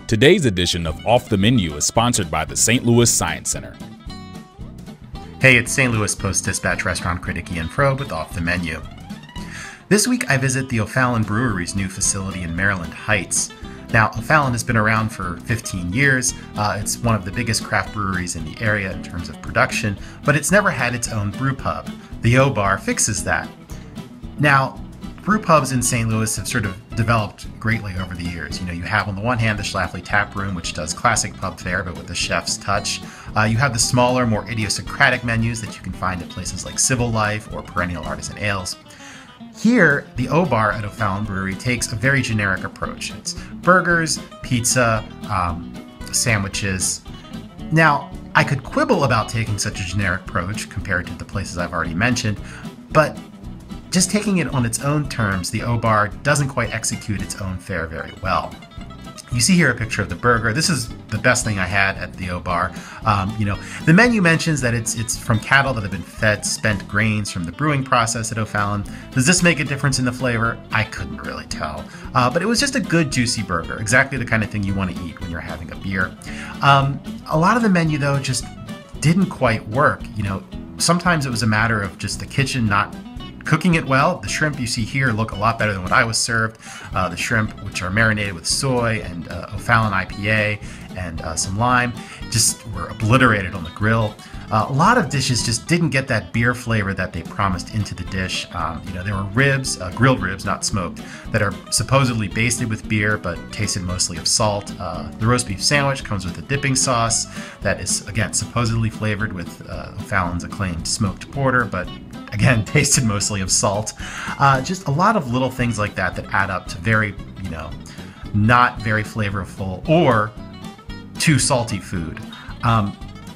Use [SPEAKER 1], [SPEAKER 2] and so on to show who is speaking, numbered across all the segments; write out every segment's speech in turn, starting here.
[SPEAKER 1] Today's edition of Off the Menu is sponsored by the St. Louis Science Center.
[SPEAKER 2] Hey, it's St. Louis Post-Dispatch restaurant critic Ian Frobe with Off the Menu. This week I visit the O'Fallon Brewery's new facility in Maryland Heights. Now, O'Fallon has been around for 15 years. It's one of the biggest craft breweries in the area in terms of production, but it's never had its own brew pub. The O-Bar fixes that. Now, brew pubs in St. Louis have sort of developed greatly over the years. You have on the one hand the Schlafly Tap Room, which does classic pub fare but with the chef's touch. You have the smaller, more idiosyncratic menus that you can find at places like Civil Life or Perennial Artisan Ales. Here, the O-Bar at O'Fallon Brewery takes a very generic approach. It's burgers, pizza, sandwiches. Now, I could quibble about taking such a generic approach compared to the places I've already mentioned, but just taking it on its own terms, the O-Bar doesn't quite execute its own fare very well. You see here a picture of the burger. This is the best thing I had at the O-Bar. The menu mentions that it's from cattle that have been fed spent grains from the brewing process at O'Fallon. Does this make a difference in the flavor? I couldn't really tell. But it was just a good, juicy burger. Exactly the kind of thing you want to eat when you're having a beer. A lot of the menu, though, just didn't quite work. Sometimes it was a matter of just the kitchen not cooking it well. The shrimp you see here look a lot better than what I was served. The shrimp, which are marinated with soy and O'Fallon IPA and some lime, just were obliterated on the grill. A lot of dishes just didn't get that beer flavor that they promised into the dish. There were ribs, grilled ribs, not smoked, that are supposedly basted with beer but tasted mostly of salt. The roast beef sandwich comes with a dipping sauce that is, again, supposedly flavored with O'Fallon's acclaimed smoked porter, but again, tasted mostly of salt. Just a lot of little things like that add up to very, not very flavorful or too salty food.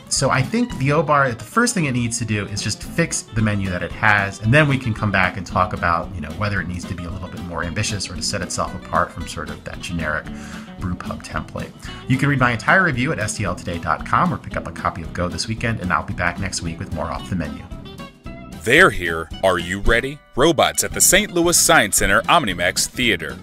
[SPEAKER 2] So I think the O-Bar, the first thing it needs to do is just fix the menu that it has, and then we can come back and talk about, whether it needs to be a little bit more ambitious or to set itself apart from sort of that generic brew pub template. You can read my entire review at stltoday.com or pick up a copy of Go this weekend, and I'll be back next week with more Off the Menu.
[SPEAKER 1] They're here. Are you ready? Robots at the St. Louis Science Center OmniMax Theater.